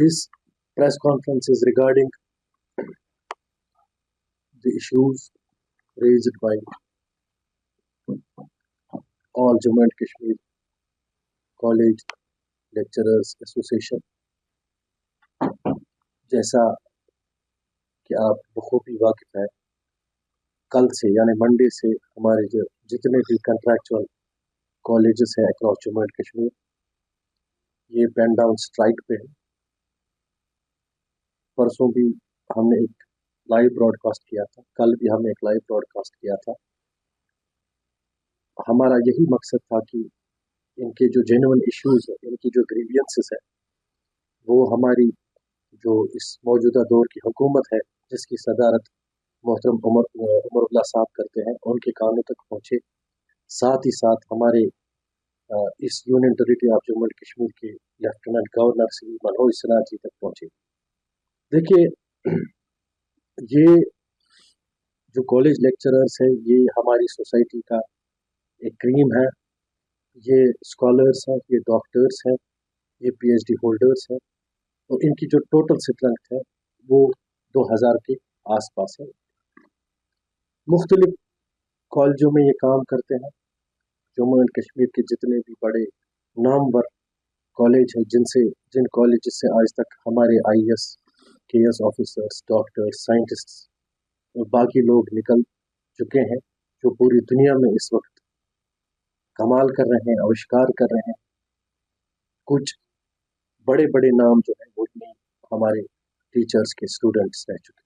This press conference is regarding the issues raised by all Jammu and Kashmir College Lecturers Association. जैसा कि आप बखूबी वाकिफ हैं, कल से यानी मंडे से हमारे जो जितने भी कंट्रैक्चुअल कॉलेजेस हैं अक्रॉस जम्मू एंड कश्मीर, ये पेन डाउन स्ट्राइक पे है। परसों भी हमने एक लाइव ब्रॉडकास्ट किया था, कल भी हमने एक लाइव ब्रॉडकास्ट किया था। हमारा यही मकसद था कि इनके जो जेन्युइन इश्यूज हैं, इनकी जो ग्रीवियंसेस है, वो हमारी जो इस मौजूदा दौर की हुकूमत है जिसकी सदारत मोहतरम उमरुल्लाह साहब करते हैं, उनके कानों तक पहुँचे। साथ ही साथ हमारे इस union territory of Jammu and Kashmir के लेफ्टिनेंट गवर्नर श्री मनोज सिन्हा जी तक पहुँचे। देखिए, ये जो कॉलेज लेक्चरर्स है, ये हमारी सोसाइटी का एक क्रीम है। ये स्कॉलर्स हैं, ये डॉक्टर्स हैं, ये पीएचडी होल्डर्स हैं, और इनकी जो टोटल स्ट्रेंथ है वो 2000 के आसपास है। मुख्तलिफ कॉलेजों में ये काम करते हैं। जम्मू एंड कश्मीर के जितने भी बड़े नामवर कॉलेज हैं, जिन कॉलेज से आज तक हमारे IAS KS officers, doctors, scientists और बाकी लोग निकल चुके हैं, जो पूरी दुनिया में इस वक्त कमाल कर रहे हैं, आविष्कार कर रहे हैं। कुछ बड़े बड़े नाम जो है वो नहीं हमारे टीचर्स के स्टूडेंट्स रह चुके,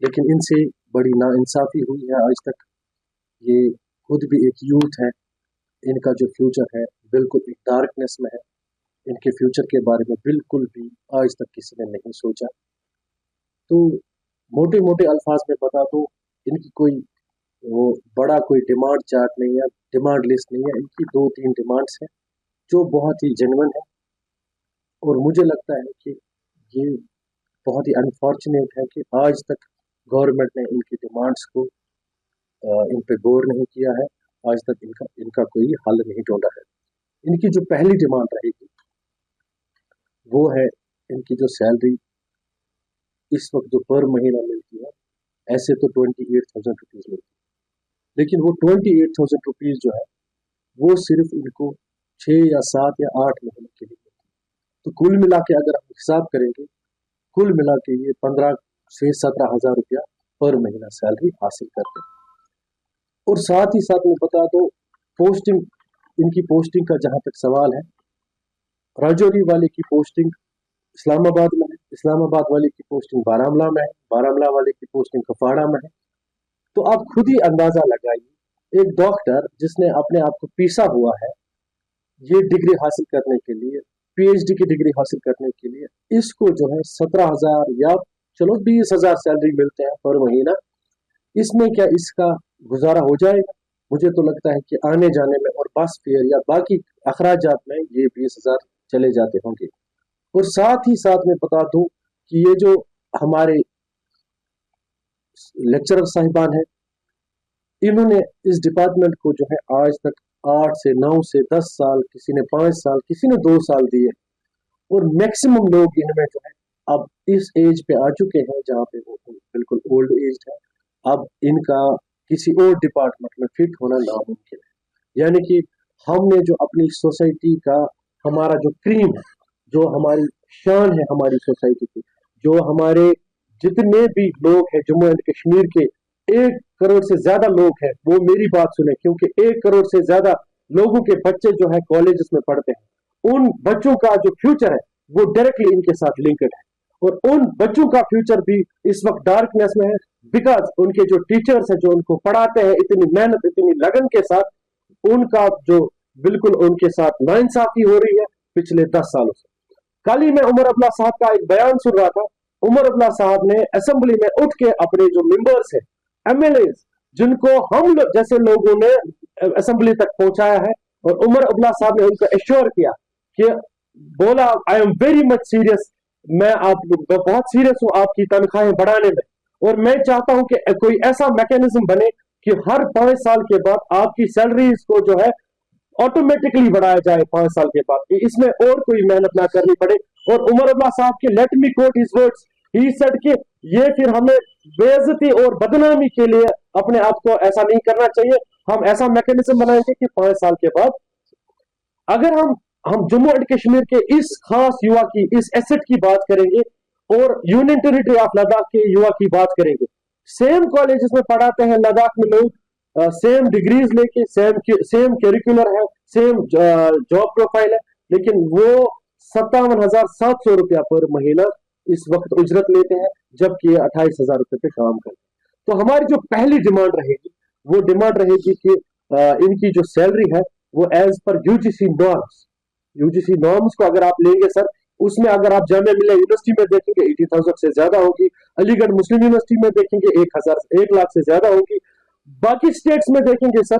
लेकिन इनसे बड़ी नाइंसाफ़ी हुई है आज तक। ये खुद भी एक यूथ है, इनका जो फ्यूचर है बिल्कुल एक डार्कनेस में है। इनके फ्यूचर के बारे में बिल्कुल भी आज तक किसी ने नहीं सोचा। तो मोटे मोटे अल्फाज में बता दो, इनकी कोई वो बड़ा कोई डिमांड चार्ट नहीं है, डिमांड लिस्ट नहीं है। इनकी 2-3 डिमांड्स हैं जो बहुत ही जेन्युइन है, और मुझे लगता है कि ये बहुत ही अनफॉर्चुनेट है कि आज तक गवर्नमेंट ने इनकी डिमांड्स को इन पे गौर नहीं किया है। आज तक इनका कोई हल नहीं ढूंढा है। इनकी जो पहली डिमांड रहेगी वो है इनकी जो सैलरी इस वक्त जो पर महीना मिलती है, ऐसे तो 28,000 रुपीज़ मिलती है, लेकिन वो 28,000 रुपीज़ जो है वो सिर्फ इनको 6 या 7 या 8 महीने के लिए। तो कुल मिला के अगर हम हिसाब करेंगे, कुल मिला के ये 15 से 17,000 रुपया पर महीना सैलरी हासिल करते हैं। और साथ ही साथ में बता दो, पोस्टिंग, इनकी पोस्टिंग का जहाँ तक सवाल है, राजौरी वाले की पोस्टिंग इस्लामाबाद में है, इस्लामाबाद वाले की पोस्टिंग बारामूला में है, बारामूला वाले की पोस्टिंग कुपवाड़ा में है। तो आप खुद ही अंदाजा लगाइए, एक डॉक्टर जिसने अपने आप को पीसा हुआ है ये डिग्री हासिल करने के लिए, पीएचडी की डिग्री हासिल करने के लिए, इसको जो है 17,000 या चलो 20,000 सैलरी मिलते हैं पर महीना। इसमें क्या इसका गुजारा हो जाएगा? मुझे तो लगता है कि आने जाने में और बस फेयर या बाकी अखराजात में ये 20,000 चले जाते होंगे। और साथ ही साथ में बता दूं कि ये जो हमारे लेक्चरर साहिबान हैं, इन्होंने इस डिपार्टमेंट को जो है आज तक 8 से 9 से 10 साल, किसी ने 5 साल, किसी ने 2 साल दिए, और मैक्सिमम लोग इनमें जो है अब इस एज पे आ चुके हैं जहाँ पे वो बिल्कुल ओल्ड एज है। अब इनका किसी और डिपार्टमेंट में फिट होना नामुमकिन है। यानी कि हमने जो अपनी सोसाइटी का हमारा जो क्रीम है, जो हमारी शान है हमारी सोसाइटी की, जो हमारे जितने भी लोग हैं जम्मू एंड कश्मीर के 1 करोड़ से ज्यादा लोग हैं, वो मेरी बात सुने, क्योंकि 1 करोड़ से ज्यादा लोगों के बच्चे जो है कॉलेजेस में पढ़ते हैं। उन बच्चों का जो फ्यूचर है वो डायरेक्टली इनके साथ लिंक्ड है, और उन बच्चों का फ्यूचर भी इस वक्त डार्कनेस में है, बिकॉज उनके जो टीचर्स हैं जो उनको पढ़ाते हैं इतनी मेहनत, इतनी लगन के साथ, उनका जो बिल्कुल उनके साथ नाइंसाफी हो रही है पिछले 10 सालों से। कल ही मैं उमर अब्दुल्ला साहब का एक बयान सुन रहा था। उमर अब्दुल्ला साहब ने असेंबली में उठ के अपने जो मेंबर्स हैं, एमएलए, जिनको हम जैसे लोगों ने असेंबली तक पहुंचाया है, और उमर अब्दुल्ला साहब ने उनको एश्योर किया कि बोला, I am very much serious, मैं बहुत सीरियस हूं आपकी तनख्वाहें बढ़ाने में, और मैं चाहता हूं कि कोई ऐसा मैकेनिज्म बने कि हर 5 साल के बाद आपकी सैलरीज को जो है ऑटोमेटिकली बढ़ाया जाए 5 साल के बाद, इसमें और कोई मेहनत ना करनी पड़े, और उमर अब्दुल्ला साहब के let me quote his words, he said कि ये फिर हमें बेइज्जती और बदनामी के लिए अपने आप को ऐसा नहीं करना चाहिए, हम ऐसा मैकेनिज्म बनाएंगे कि 5 साल के बाद अगर हम जम्मू एंड कश्मीर के इस खास युवा की, इस एसेट की बात करेंगे और यूनियन टेरिटरी ऑफ लद्दाख के युवा की बात करेंगे, सेम कॉलेजेस में पढ़ाते हैं लद्दाख में लोग, सेम डिग्रीज लेके, सेम करिकुलर है, सेम जॉब प्रोफाइल है, लेकिन वो 57,700 रुपया पर महीना इस वक्त उजरत लेते हैं, जबकि ये 28,000 रुपये पे काम करते हैं। तो हमारी जो पहली डिमांड रहेगी वो डिमांड रहेगी कि इनकी जो सैलरी है वो एज पर यूजीसी नॉर्म्स को अगर आप लेंगे सर, उसमें अगर आप जामिया मिलिया यूनिवर्सिटी में देखेंगे 80,000 से ज्यादा होगी, अलीगढ़ मुस्लिम यूनिवर्सिटी में देखेंगे 1 लाख से ज्यादा होगी, बाकी स्टेट्स में देखेंगे सर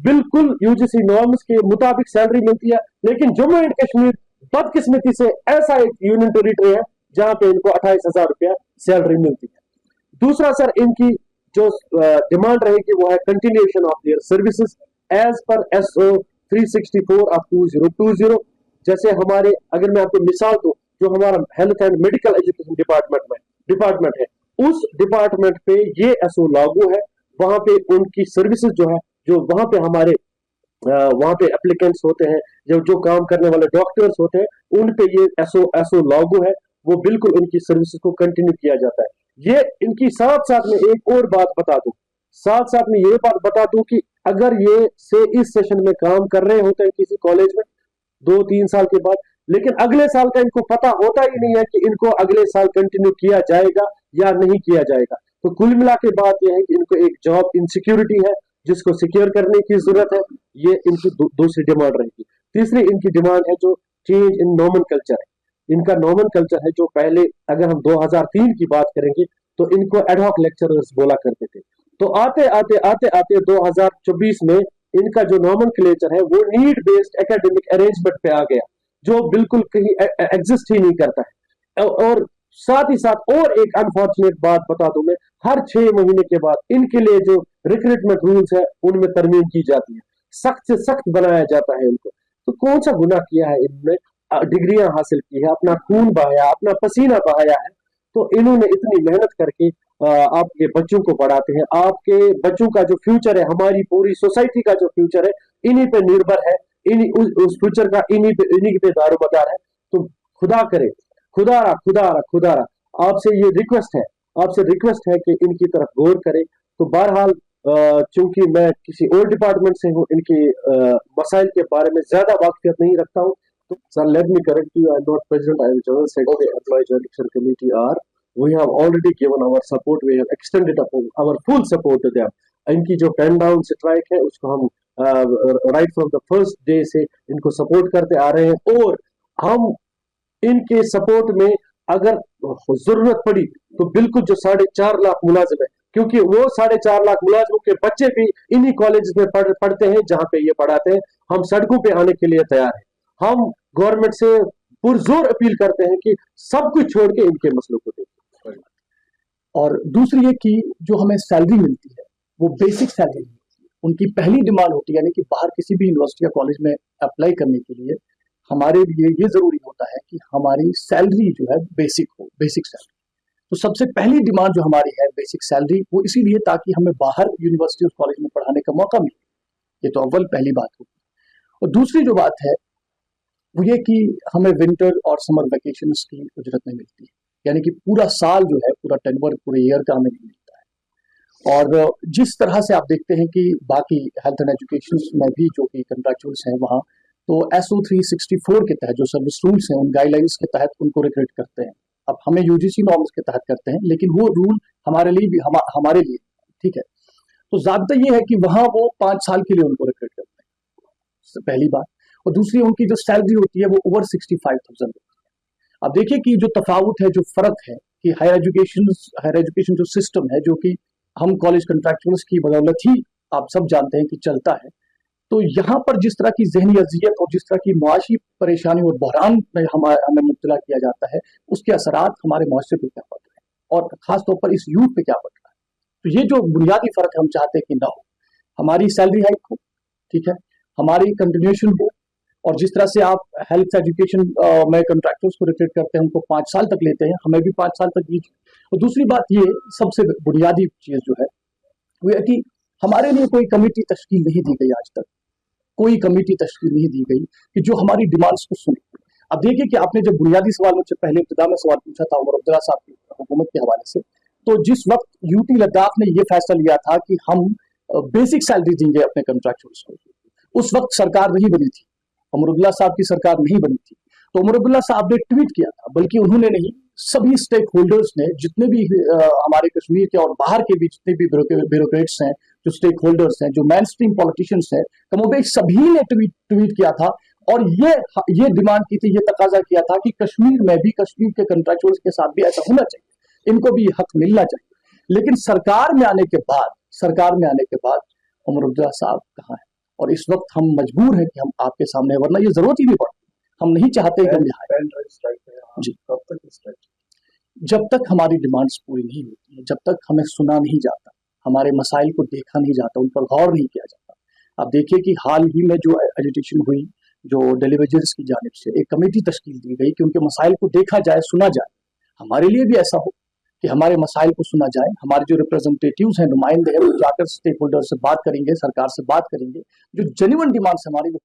बिल्कुल यूजीसी नॉर्म्स के मुताबिक सैलरी मिलती है। लेकिन जम्मू एंड कश्मीर बदकिस्मती से ऐसा एक यूनियन टेरिटरी है जहां पे इनको 28,000 रुपया सैलरी मिलती है। दूसरा सर इनकी जो डिमांड रहेगी वो है continuation of their services as per SO 364 of 2020। जैसे हमारे, अगर मैं आपको मिसाल दूं, जो हमारा health and medical education department है, उस डिपार्टमेंट पे ये SO लागू है। वहां पे उनकी सर्विसेज जो है, जो वहां पे हमारे वहां पे एप्लीकेंट्स होते हैं, जो काम करने वाले डॉक्टर्स होते हैं, उन पे ये SO लागू है, वो बिल्कुल उनकी सर्विसेज को कंटिन्यू किया जाता है। ये इनकी साथ साथ में एक और बात बता दूं कि अगर ये से इस सेशन में काम कर रहे होते हैं किसी कॉलेज में 2-3 साल के बाद, लेकिन अगले साल का इनको पता होता ही नहीं है कि इनको अगले साल कंटिन्यू किया जाएगा या नहीं किया जाएगा, तो कुल मिला के बात यह है कि इनको एक जॉब इनसिक्योरिटी है जिसको सिक्योर करने की जरूरत है। ये इनकी दूसरी डिमांड रहेगी। तीसरी इनकी डिमांड है जो चेंज इन नॉमेनकल्चर है। इनका नॉमेनकल्चर है जो पहले, अगर हम 2003 की बात करेंगे तो इनको एडहॉक लेक्चरर्स बोला करते थे, तो आते आते 2024 में इनका जो नॉमेनक्लेचर है वो नीड बेस्ड एकेडमिक अरेंजमेंट पे आ गया, जो बिल्कुल कहीं एग्जिस्ट ही नहीं करता है। और साथ ही साथ और एक अनफॉर्चुनेट बात बता दूं मैं, हर 6 महीने के बाद इनके लिए जो रिक्रूटमेंट रूल्स है उनमें तरमीम की जाती है, सख्त से सख्त बनाया जाता है इनको। तो कौन सा गुनाह किया है इन्होंने, डिग्रियां हासिल की है, अपना खून बहाया, अपना पसीना बहाया है, तो इन्होंने इतनी मेहनत करके आपके बच्चों को पढ़ाते हैं। आपके बच्चों का जो फ्यूचर है, हमारी पूरी सोसाइटी का जो फ्यूचर है, इन्हीं पे निर्भर है, उस फ्यूचर का इन्हीं पे दारोमदार है। तो खुदा करे, खुदारा आपसे ये रिक्वेस्ट है कि इनकी तरफ गौर करें। तो बहरहाल चूंकि मैं किसी और डिपार्टमेंट से हूँ, इनके मसाइल के बारे में ज्यादा वाकफियत नहीं रखता हूँ, तो sir let me correct you, I am not president, I am general secretary employ joint action committee are. We have already given our support, we have extended our full support to them. इनकी जो pen down strike है उसको हम right from the first day से इनको support करते आ रहे हैं, और हम इनके सपोर्ट में अगर जरूरत पड़ी तो बिल्कुल जो 4.5 लाख मुलाजिम है, क्योंकि वो 4.5 लाख मुलाजिमों के बच्चे भी इन्हीं कॉलेज में पढ़ते हैं जहां पे ये पढ़ाते हैं, हम सड़कों पे आने के लिए तैयार हैं। हम गवर्नमेंट से पुरजोर अपील करते हैं कि सब कुछ छोड़ के इनके मसलों को देखें। और दूसरी ये कि जो हमें सैलरी मिलती है वो बेसिक सैलरी मिलती है। उनकी पहली डिमांड होती है, यानी कि बाहर किसी भी यूनिवर्सिटी या कॉलेज में अप्लाई करने के लिए हमारे लिए ये जरूरी होता है कि हमारी सैलरी जो है बेसिक हो, बेसिक सैलरी। तो सबसे पहली डिमांड जो हमारी है बेसिक सैलरी, वो इसीलिए ताकि हमें बाहर यूनिवर्सिटी और कॉलेज में पढ़ाने का मौका मिले। ये तो अव्वल पहली बात होगी। और दूसरी जो बात है वो ये कि हमें विंटर और समर वेकेशन की उजरत नहीं मिलती है, यानी कि पूरा साल जो है, पूरा टेनवर, पूरे ईयर का हमें नहीं मिलता है। और जिस तरह से आप देखते हैं कि बाकी हेल्थ एंड एजुकेशन में भी जो कि कंट्रैक्चुअल्स हैं वहाँ, तो SO 364 के तहत जो सर्विस रूल्स हैं उन गाइडलाइंस के तहत उनको रिक्रूट करते हैं। अब हमें UGC नॉर्म्स के तहत करते हैं, लेकिन वो रूल हमारे लिए भी हमारे लिए ठीक है। तो ज़ाब्ता ये है कि वहाँ वो 5 साल के लिए उनको रिक्रूट करते हैं, पहली बात। और दूसरी, उनकी जो सैलरी होती है वो ओवर 65,000 होती है। अब देखिए कि जो तफावत है, जो फर्क है कि हायर एजुकेशन जो सिस्टम है, जो कि हम कॉलेज कंट्रैक्चुअल्स की बदौलत ही आप सब जानते हैं कि चलता है, तो यहाँ पर जिस तरह की जहनी अजियत और जिस तरह की मुआशी परेशानी और बहरान में हमें मुब्तला किया जाता है, उसके असरात हमारे मुआशरे पे क्या पड़ रहे हैं और खासतौर पर इस यूथ पे क्या पड़ रहा है। तो ये जो बुनियादी फर्क हम चाहते हैं कि ना हो, हमारी सैलरी हाइक हो, ठीक है, हमारी कंटिन्यूएशन हो, और जिस तरह से आप हेल्थ एजुकेशन में कंट्रैक्टर्स को रिक्रूट करते हैं, उनको 5 साल तक लेते हैं, हमें भी 5 साल तक दीजिए। और दूसरी बात ये सबसे बुनियादी चीज जो है वो है कि हमारे लिए कोई कमेटी तश्कील नहीं दी गई आज तक, कोई कमेटी तश्कील नहीं दी गई कि जो हमारी डिमांड्स को सुने। अब देखिए कि आपने जब बुनियादी सवाल मुझसे पहले इब्तिदा में सवाल पूछा था उमर अब्दुल्ला साहब की हुकूमत के हवाले से, तो जिस वक्त यूटी लद्दाख ने ये फैसला लिया था कि हम बेसिक सैलरी देंगे अपने कंट्रैक्चुअल्स को, उस वक्त सरकार नहीं बनी थी, उमर अब्दुल्ला साहब की सरकार नहीं बनी थी। तो उमर अब्दुल्ला साहब ने ट्वीट किया था, बल्कि उन्होंने नहीं, सभी स्टेक होल्डर्स ने, जितने भी हमारे कश्मीर के और बाहर के भी जितने भी ब्यूरोक्रेट्स हैं, जो स्टेक होल्डर्स हैं, जो मेन स्ट्रीम पॉलिटिशियंस हैं, कमोबेश सभी ने ट्वीट किया था और ये डिमांड की थी, ये तकाजा किया था कि कश्मीर में भी, कश्मीर के कंट्रैक्चुअल्स के साथ भी ऐसा होना चाहिए, इनको भी हक मिलना चाहिए। लेकिन सरकार में आने के बाद उमर अब्दुल्ला साहब कहाँ है? और इस वक्त हम मजबूर हैं कि हम आपके सामने, वरना ये जरूरत ही नहीं पड़ती, हम नहीं चाहते कि हम यहाँ जी। जब तक हमारी डिमांड्स पूरी नहीं होती है, जब तक हमें सुना नहीं जाता, हमारे मसाइल को देखा नहीं जाता, उन पर गौर नहीं किया जाता। अब देखिए कि हाल ही में जो एजिटेशन हुई, जो डेलीवेजर्स की जानिब से एक कमेटी तश्कील दी गई कि उनके मसाइल को देखा जाए, सुना जाए। हमारे लिए भी ऐसा हो कि हमारे मसाइल को सुना जाए, हमारे जो रिप्रेजेंटेटिव्स हैं, नुमाइंदे हैं, वो जाकर स्टेक होल्डर से बात करेंगे, सरकार से बात करेंगे, जो जेन्युइन डिमांड्स हमारी वो